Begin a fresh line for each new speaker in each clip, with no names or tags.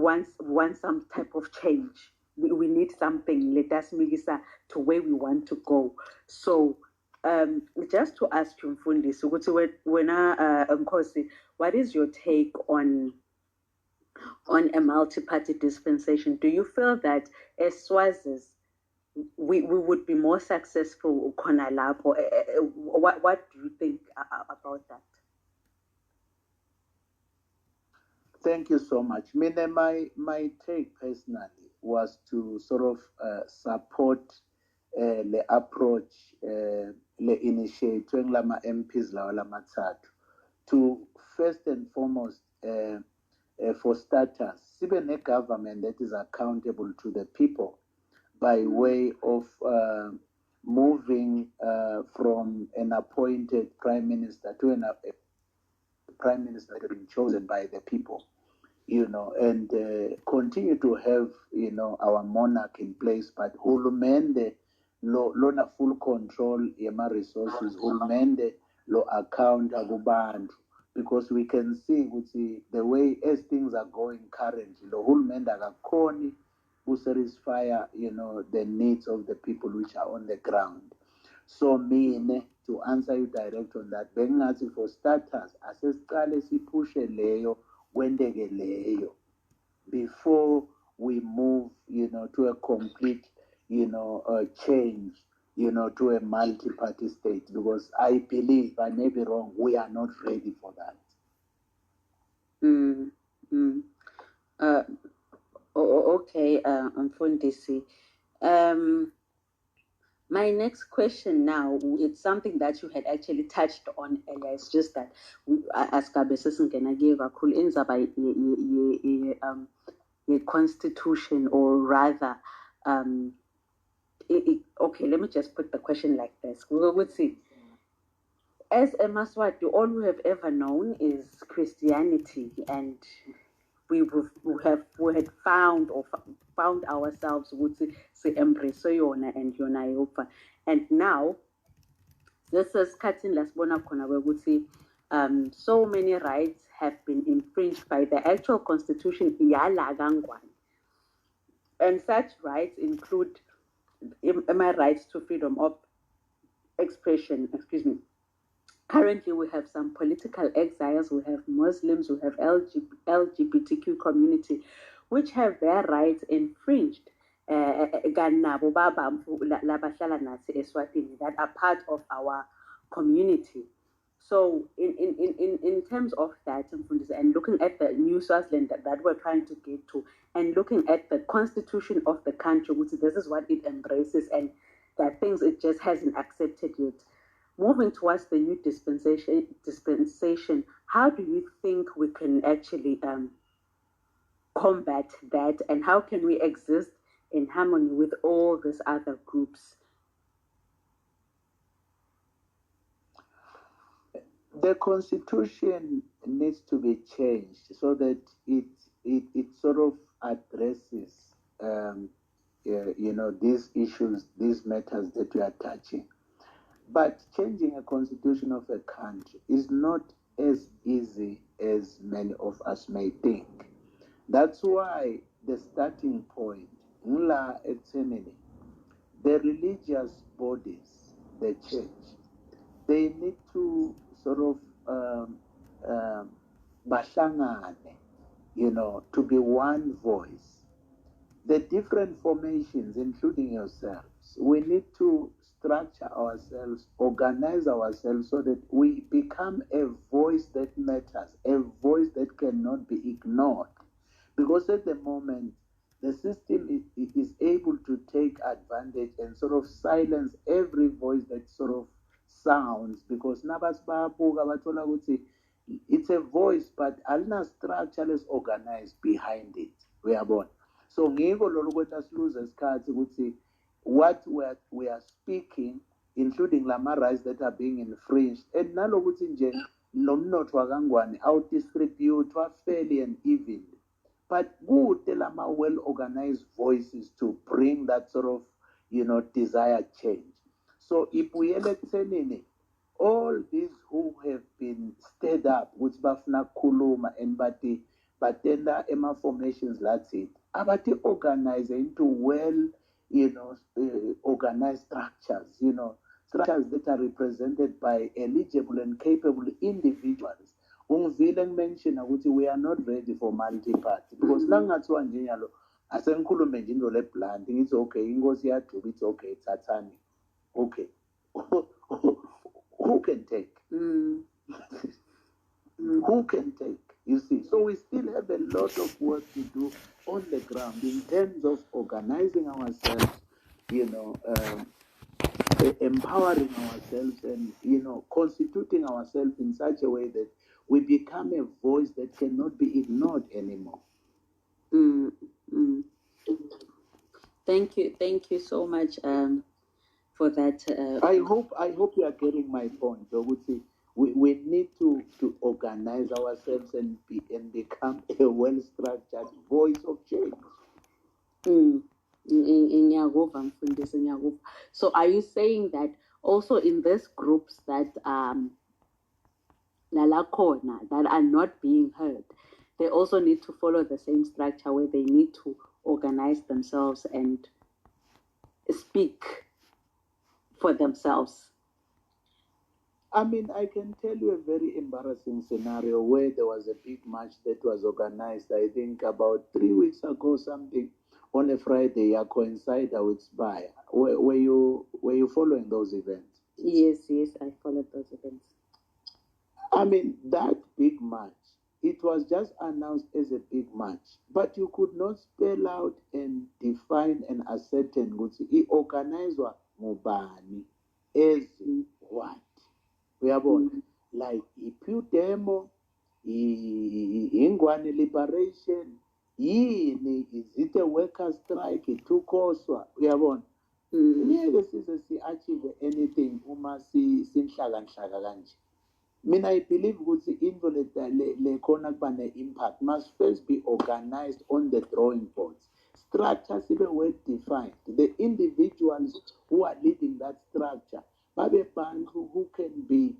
want some type of change. We need something. Let us milisa to where we want to go. So just to ask you, Mfundisi, what is your take on a multi-party dispensation? Do you feel that as Swazis, we would be more successful or what do you think about that?
Thank you so much. My take personally was to sort of support the approach, the initiative lama MPs lama matatu to first and foremost for starters, even a government that is accountable to the people by way of moving from an appointed prime minister to a prime minister that has been chosen by the people, and continue to have, our monarch in place, but hulumende lona full control yema resources, hulumende lo account akubantu, because we can see the way as things are going currently, lo hulumende akakhoni satisfy, the needs of the people which are on the ground. So to answer you direct on that, bengathi for starters, asesiqale siphushe leyo kwendeke leyo before we move, to a complete, change, to a multi-party state, because I believe, I may be wrong, we are not ready for that.
Okay, Mfundisi. My next question now, it's something that you had actually touched on earlier. It's just that as Kabesesing gonna give a cool insight by the constitution, or rather, okay, let me just put the question like this. We would see, as a Maswati, all we have ever known is Christianity, and we had found ourselves with the embrace yona and yona yopa, and now this is cutting last bona kona where so many rights have been infringed by the actual constitution yala gangwan, and such rights include my rights to freedom of expression. Excuse me. Currently, we have some political exiles, we have Muslims, we have LGBTQ community, which have their rights infringed. That are part of our community. So, in terms of that, and looking at the new Swaziland that we're trying to get to, and looking at the constitution of the country, which this is what it embraces, and that things it just hasn't accepted yet. Moving towards the new dispensation, how do you think we can actually combat that, and how can we exist in harmony with all these other groups?
The constitution needs to be changed so that it sort of addresses, these issues, these matters that we are touching. But changing a constitution of a country is not as easy as many of us may think. That's why the starting point, the religious bodies, the church, they need to sort of bashangane, to be one voice. The different formations, including yourselves, we need to structure ourselves, organize ourselves so that we become a voice that matters, a voice that cannot be ignored. Because at the moment, the system is able to take advantage and sort of silence every voice that sort of sounds, because it's a voice, but alina structure is organized behind it. We are born. So what we are speaking, including lama rights that are being infringed, and nalokuthi nje nomnotho wakangwane out-distribute fairly and even. But good lama well-organized voices to bring that sort of, desired change. So if we elect all these who have been stirred up, which bafuna kuluma and bati but then the Emma formations, that's it. But they organize into well, organized structures, structures that are represented by eligible and capable individuals. Ungivile mention ukuthi we are not ready for multi-party because nangathiwa nje nyalo asengikhulume nje into leblunt ngithi okay inkosi yaduba it's okay it's Atani. Okay. Who can take? Who can take? You see, so we still have a lot of work to do on the ground in terms of organizing ourselves, empowering ourselves, and constituting ourselves in such a way that we become a voice that cannot be ignored anymore.
Thank you so much for that.
I hope you are getting my point. We need to organize ourselves and become a well-structured voice of change.
So are you saying that also in these groups that are not being heard, they also need to follow the same structure where they need to organize themselves and speak for themselves?
I mean, I can tell you a very embarrassing scenario where there was a big march that was organized, I think about 3 weeks ago, something, on a Friday, I coincided with Spire. Were you following those events?
Yes, I followed those events.
I mean, that big march, it was just announced as a big march, but you could not spell out and define and ascertain it organized Mubani as what? We are born like Ipu demo, Ingwane liberation, is it a worker strike? It took us. We are born. This is achieve anything. I believe the invalid le impact must first be organized on the drawing boards. Structures even well defined. The individuals who are leading that structure, who can be,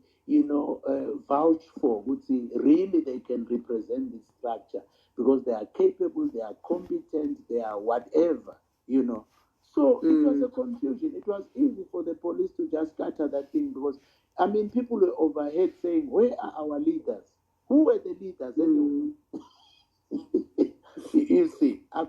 vouched for, really they can represent this structure because they are capable, they are competent, they are whatever, So it was a confusion. It was easy for the police to just scatter that thing because, people were overhead saying, where are our leaders? Who were the leaders anyway? You see, I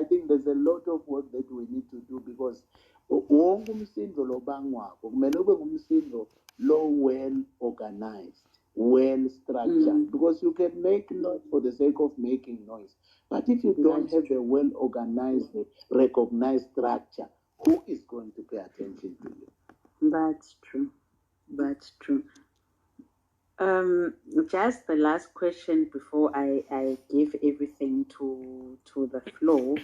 think there's a lot of work that we need to do because wonke umsindo lo bangwako kumele ube ngumsindo lo well organized, well structured, because you can make noise for the sake of making noise, but if you don't have a well organized, recognized structure, who is going to pay attention to you?
That's true. Just the last question before I give everything to the floor.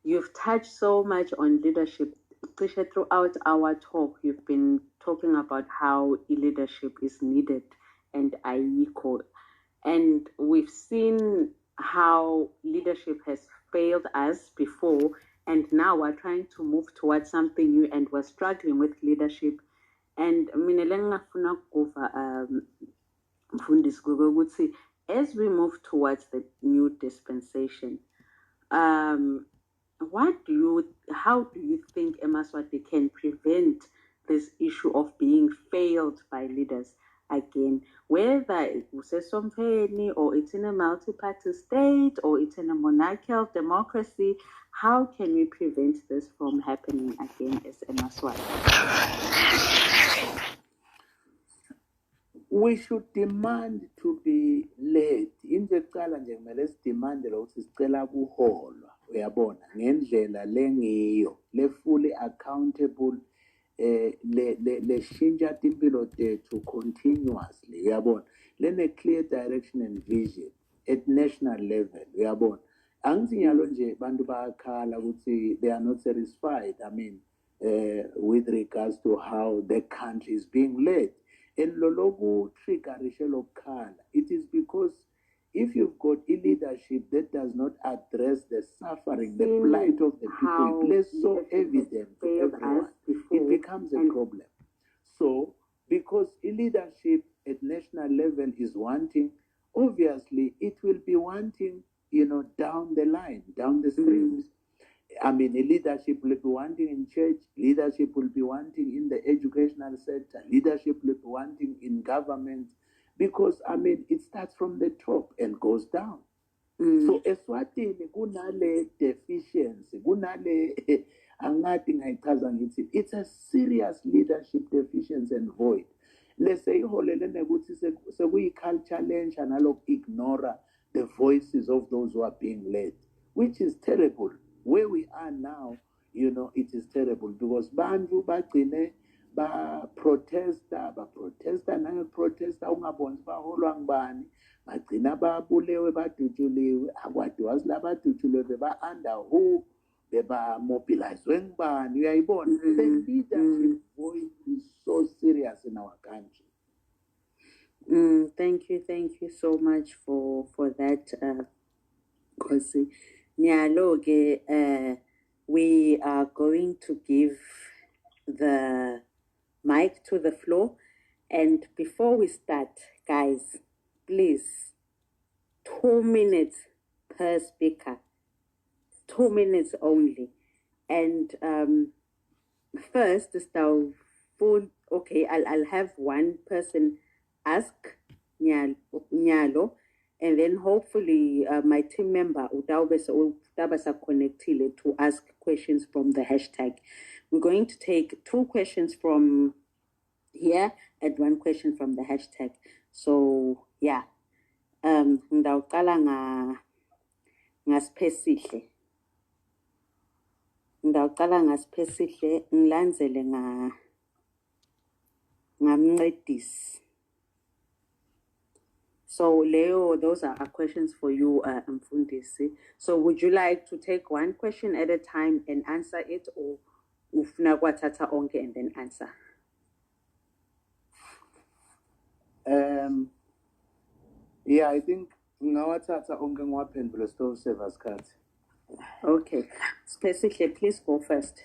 You've touched so much on leadership. Throughout our talk, you've been talking about how leadership is needed and ayikho. And we've seen how leadership has failed us before, and now we're trying to move towards something new, and we're struggling with leadership. And as we move towards the new dispensation, how do you think Eswatini can prevent this issue of being failed by leaders again, whether it's or it's in a multi-party state or it's in a monarchical democracy? How can we prevent this from happening again as Eswatini?
We should demand to be led. Inje kuqala nje kumele sidemandele ukuthi sicela ukuholwa, uyabona, ngendlela lengiyo, le fully accountable, le shintsha impilo tethu continuously, uyabona, lene clear direction and vision at national level, uyabona. Angithi nyalo nje bantu bayakhala ukuthi they are not satisfied, with regards to how the country is being led. And lologu triggerishe lokukhala, it is because if you've got a leadership that does not address the suffering, the plight of the people, it is so evident to everyone, it becomes a problem. So, because leadership at national level is one thing, obviously it will be wanting, down the line, down the streams. I mean, leadership will be wanting in church, leadership will be wanting in the educational sector, leadership will be wanting in government, because, I mean, it starts from the top and goes down. So Eswatini kunale deficiency, kunale angathi ngayichaza ngithi it's a serious leadership deficiency and void. Let's say iholele nekuthi sekuyi-culture lentsha naloku ignore the voices of those who are being led, which is terrible. Where we are now, it is terrible, because bantu bagcine ba-protesta nange-protesta ungaboni baholwa ngubani, bagcina babulewe badutshuliwe, akwade wazi labadutshuliwe beba-under who, beba-mobilizwe ngubani, uyayibona. The leadership voice is so serious in our country.
Thank you so much for that, Kosi. Nyalo, we are going to give the mic to the floor, and before we start, guys, please, 2 minutes per speaker, 2 minutes only. And first, okay, I'll have one person ask Nyalo, and then hopefully my team member Utabasa connected to ask questions from the hashtag. We're going to take 2 questions from here and 1 question from the hashtag. So yeah, ngidawuqala ngaSipesihle. Ngidawuqala ngaSipesihle ngilandzele ngaMncedisi. So Leo, those are our questions for you, Mfundisi. So would you like to take 1 question at a time and answer it, or ufuna kwathatha onke and then answer?
Yeah, I think ngawathatha onke ngiwaphendule store save isikhathi.
Okay. Specifically, please go first.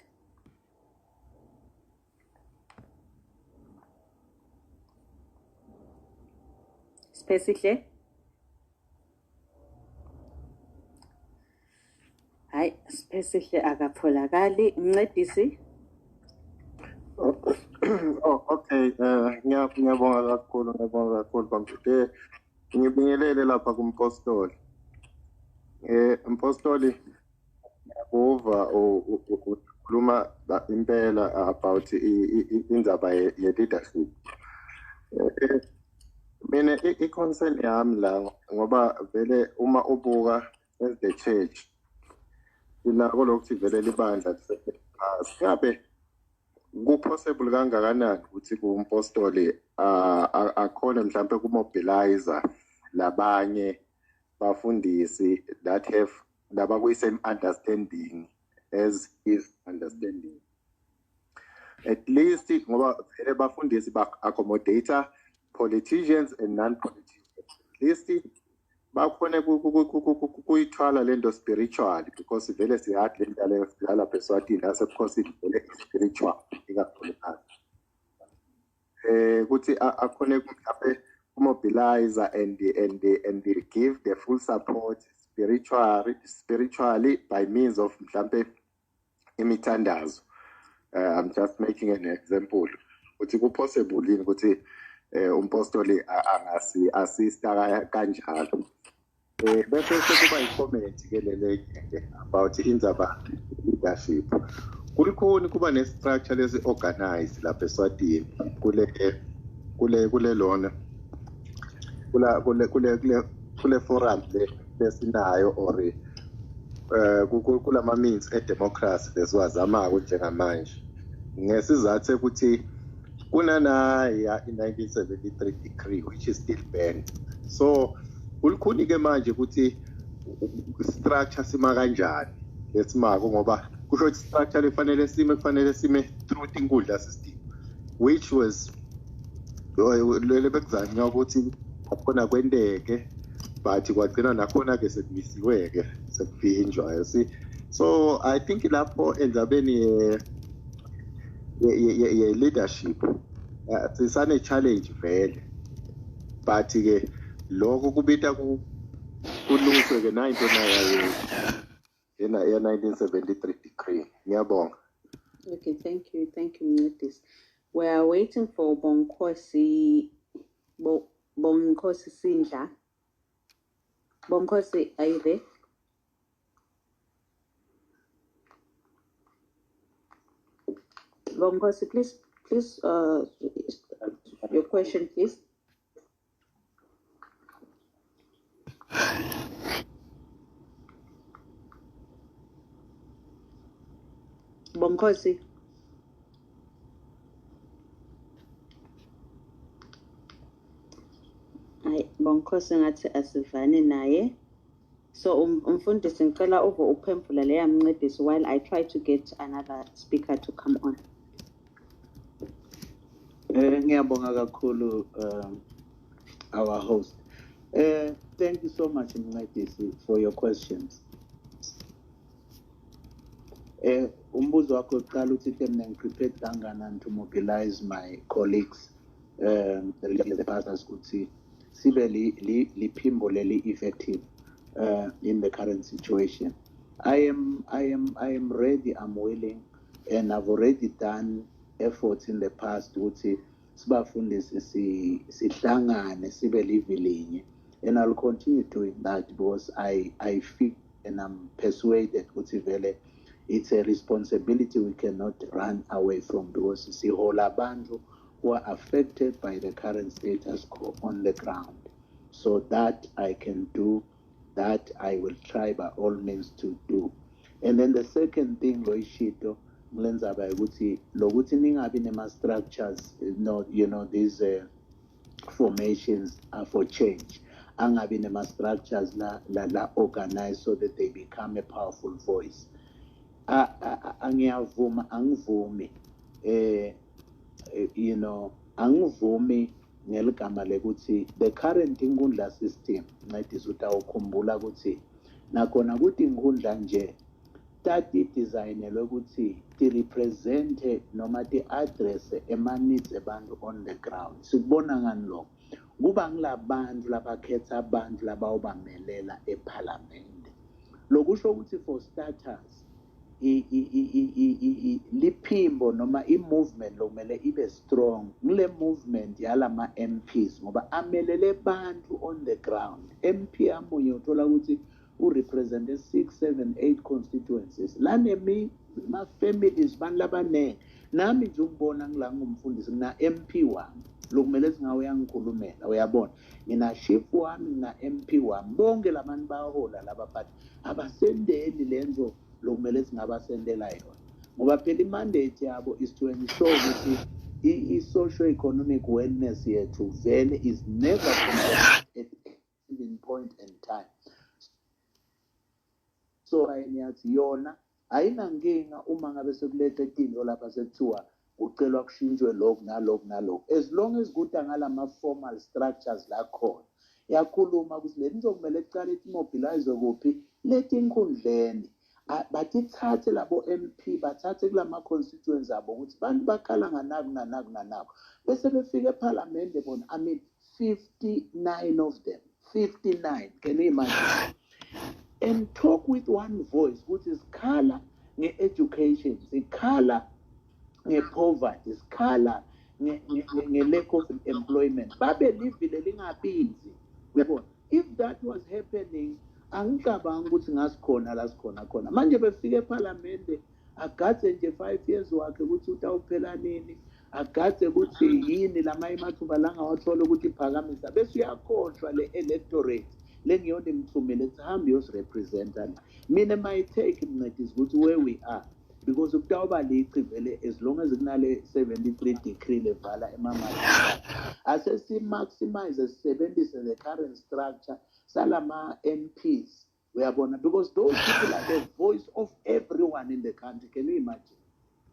Specifically. Hayi, specifically akapholakali. Mncedisi.
Oh, okay. Ngiyabonga kakhulu bamthe. Ngibingelele lapha kumpostoli. Impostoli ngiyabova ukhuluma impela about indaba ye-leadership. Mina i-concern yami la ngoba vele uma ubuka as the church inako lokuthi vele libandla singabe ku-possible kangakanani ukuthi kumpostoli akhona mhlampe kumobilizer labanye bafundisi that have labakuyi-same understanding as his understanding, at least ngoba vele bafundisi ba-accommodator politicians and non-politicians, at least bakhona kuyithwala lento spiritual, because vele siyathi lento leyo sidlala Eswatini asebukhosini vele spiritual ikakhulukazi. Ukuthi akhona mhlawumbe mobilizer and give the full support spiritually by means of mhlawumbe imithandazo. I'm just making an example. Ukuthi ku-possible yini ukuthi umpostoli assista kanjalo. Bese kuba i-comment ke lele about indzaba leadership. Kulikhona kuba ne-structure lesi organize lapha Eswatini kule lona kule forum lesinayo or kulama means e-democracy lesiwazamako njengamanje. Ngesizathu ukuthi kunanaya i-1973 decree which is still banned. So kulikhuni ke manje ukuthi structure sima kanjani lesimako, ngoba kusho ukuthi structure kufanele sime through inkundla system, which was lele bekuzanya ukuthi akhona kwenteke but kwagcina nakhona ke sekumisiwe ke sekuvinjwa, you see. So I think lapho endzabeni ye leadership sisane challenge vele, but ke lokho kubita kuluswe ke nayo into nayo yena 1973 decree. Ngiyabonga.
Okay, thank you, Mncedisi. We are waiting for Bonkosi Sindla. Bonkosi, are you there? Bonkosi, please, your question, please. Bonkosi. Hayi, Bonkosi ngathi asivane naye. So umfundisi ngicela over uphendula leya Mncedisi while I try to get another speaker to come on.
Ngiyabonga kakhulu our host. Thank you so much, Mncedisi, for your questions. Umbuzo wakho uqala uthi mina ngiprepared kangakanani to mobilize my colleagues, the pastors, ukuthi sibe liphimbo leli effective in the current situation. I am ready, I'm willing, and I've already done efforts in the past ukuthi sibafundisi sihlangane sibe livilinye, and I'll continue doing that because I feel and I'm persuaded ukuthi vele it's a responsibility we cannot run away from, because sihola abantu who are affected by the current status quo on the ground. So that I can do, that I will try by all means to do. And then the second thing, Loishito, mlenza by ukuthi lokuthi ningabi nema structures, these formations are for change. Angabi nema structures la organized so that they become a powerful voice. Angivumi angivumi ngeligama lekuthi the current inkundla system ncedisa utawukhumbula ukuthi nakhona ukuthi inkundla nje tati designelwe ukuthi ti represent noma ti address ema-needs abantu on the ground. Sikubona ngani lokho? Kuba ngilabantu labakhetha abantu labawubamelela eParliament. Lokusho ukuthi for starters liphimbo noma i-movement lokumele ibe strong ngile movement yalama MPs ngoba amelele bantu on the ground. MP amunye uthola ukuthi urepresent 6, 7, 8 constituencies lane ma-families bantu labanenge. Nami nje ukubona ngila ngumfundisi ngina MP wami lokumele singawe yangikhulumela, uyabona ngina chief wami ngina MP wami, bonke labantu bayahola laba but abasendeli lenzo lokumele singabasendela yona ngoba phela i-mandate yabo is to ensure ukuthi i-socio-economic wellness yethu vele is never compromised at any point in time. So ngiyathi yona ayinankinga uma ngabe sekulethe izinto lapha sekuthiwa kucelwa kushintshwe lokhu nalokhu, as long as kuda ngalama formal structures la khona yakhuluma ukuthi le nto kumele icala imobilize kuphi lethi inkundleni batithathe labo MP bathathe kulama constituents abo ukuthi bantu bakhala nganaku bese befika eParliament bona 59 of them, 59, can you imagine, and talk with one voice, which is sikhala nge-education, sikhala nge-poverty, sikhala nge-lack of employment. Babe livile lingaphinzi. If that was happening, angicabanga ukuthi ngasikhona la sikhona khona. Manje befike eParliament agadze nje 5 years wakhe ukuthi utawuphela nini, agadze ukuthi yini lama imathuba langawathola ukuthi iphakamisa bese uyakhohlwa le-electorate lengiyona imthumele ukuthi hambe yosirepresenta. Mina my take Mncedisi ukuthi where we are, because ukutawuba lici vele as long as kunale 73 decree levala emamali asesi-maximize sisebenzise the current structure salama MPs, uyabona, because those people are the voice of everyone in the country. Can you imagine?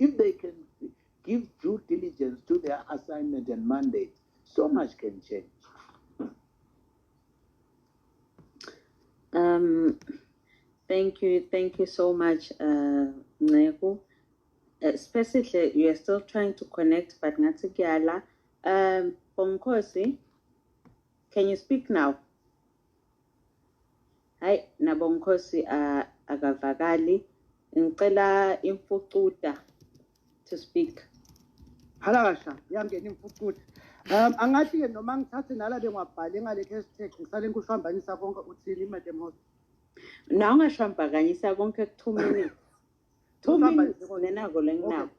If they can give due diligence to their assignment and mandate, so much can change.
Thank you so much, Nceko. Especially, you are still trying to connect, but Bonkosi, can you speak now? Hayi nabo Nkosi akavakali. Ngicela imfucuda to speak.
Halasha yangena imfucuda. Angathi ke noma ngithathe nala bengwabhale ngale hashtag ngisale ngikushambanisa konke uthini madam host.
Na ungashambakanyisa konke ku 2 minutes. 2 minutes nenako lenginako.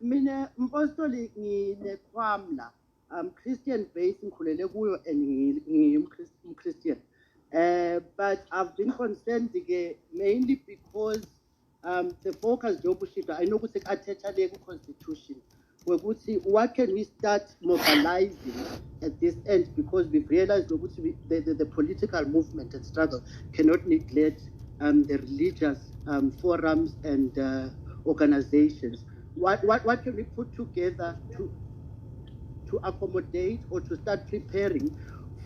Mina mpostoli nginekwamla Christian base ngikhulele kuyo and Christian. But I've been concerned mainly because the focus jobushika I know ukuthi athetha le constitution wekuthi what can we start mobilizing at this end, because we've realized the political movement and struggle cannot neglect the religious forums and organizations. What can we put together to accommodate or to start preparing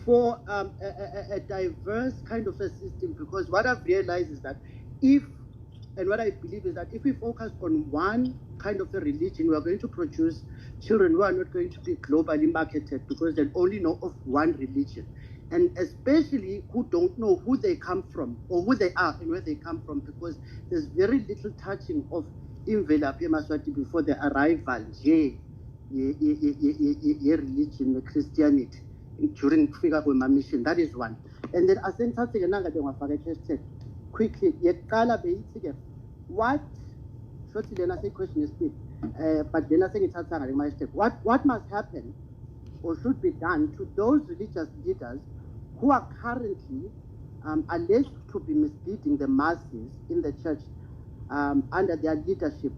for a diverse kind of a system? Because what I've realized is that what I believe is that if we focus on one kind of a religion, we are going to produce children who are not going to be globally marketed because they only know of one religion. And especially who don't know who they come from or who they are and where they come from, because there's very little touching of imvelaphi eMaswati before the arrival religion, Christianity, during kufika kwema mission. That is one. And then asenthathe ke nanga ngwafaka hashtag quickly yekala beyithi ke what shothi lena say question is big, but then asengithatha ngale hashtag what must happen or should be done to those religious leaders who are currently alleged to be misleading the masses in the church under their leadership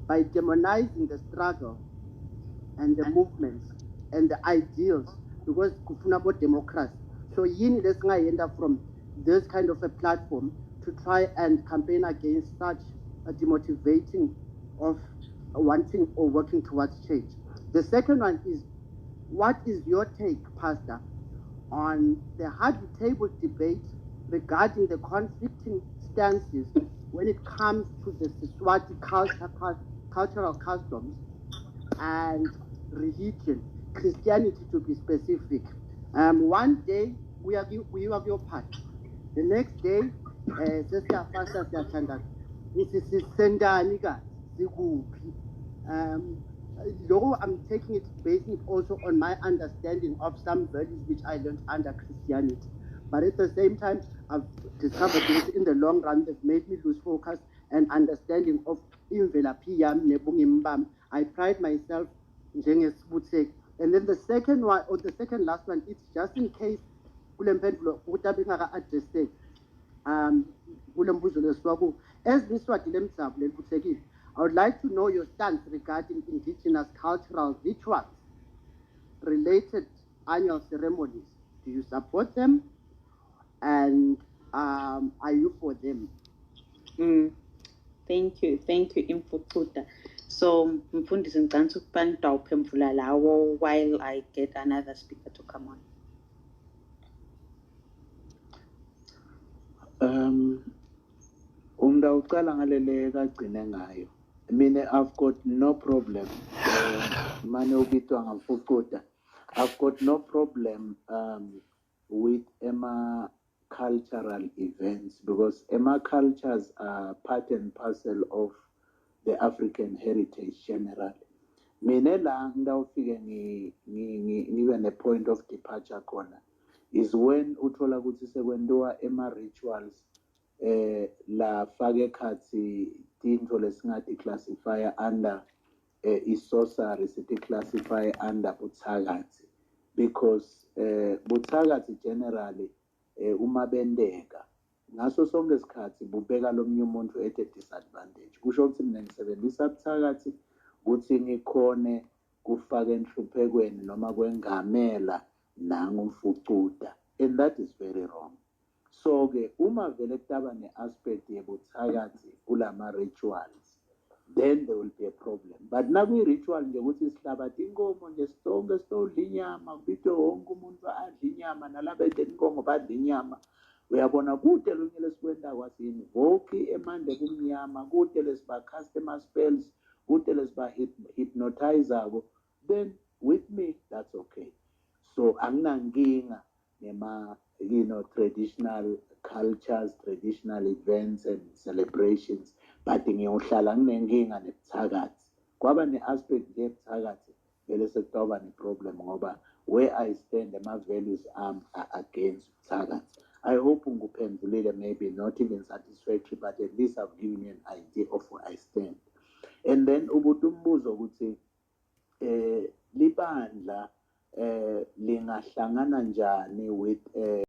by demonizing the struggle and the movements and the ideals, because kufuna about democracy. So yini lesingayenda from this kind of a platform to try and campaign against such a demotivating of wanting or working towards change. The second one is, what is your take, Pastor, on the hard table debate regarding the conflicting stances when it comes to the Swati cultural customs and religion, Christianity to be specific? One day we are your part. The next day, Sister Pastor Siatanda, this is Sendanika, though I'm taking it based also on my understanding of some values which I learned under Christianity. But at the same time, I've discovered that in the long run, they've made me lose focus and understanding of imvelaphi yami nebungimi bami. I pride myself njengesibuthe. And then the second one, or the second last one, it's just in case kule mpendulo ukuthi bengaka-addresseki kule mbuzo leswaku as liswati lemzabu lelibuthekile, I would like to know your stance regarding indigenous cultural rituals related annual ceremonies. Do you support them? And are you for them?
Thank you, Imfucuda. So Mfundisi ngicela ukuba ngidawuphendula lawo while I get another speaker to come on.
Ungawuqala ngalele kagcine ngayo. Mina I've got no problem. Mane ubitwa ngamfucuda. I've got no problem with Emma cultural events, because Emma cultures are part and parcel of the African heritage generally. Mina la ngawufike ngibe ne point of departure khona is when uthola ukuthi sekwenziwa Emma rituals la fake khathi tinto lesingathi classify under i-sorcery, sithi classify under buthakathi, because buthakathi generally uma bendeka ngaso sonke isikhathi bubeka lomunye umuntu at a disadvantage. Kusho ukuthi mina ngisebenzisa buthakathi ukuthi ngikhone kufaka enhluphekweni noma kwengamela nangumfucuda, and that is very wrong. So ke uma vele kutaba ne-aspect yebuthakathi kulama rituals, then there will be a problem. But nakuyi-ritual nje ukuthi sihlabathe inkomo nje sonke sitodla inyama, kubitwe wonke umuntu adle inyama, nalaba edla inkomo badla inyama. Uyabona kude lunye lesikwenza kwasini voki emande kumnyama, kude lesiba-cast ama-spells, kude lesiba-hypnotizer-ko, then with me that's okay. So anginankinga traditional cultures, traditional events and celebrations, but ngiyohlala nginenkinga nebuthakathi. Kwaba ne-aspect nje ebuthakathi vele sekutoba ne-problem ngoba where I stand, my values are against ubuthakathi. I hope ngikuphendulile, maybe not even satisfactory, but at least I've given you an idea of where I stand. And then ubuthi umbuzo ukuthi libandla lingahlangana njani with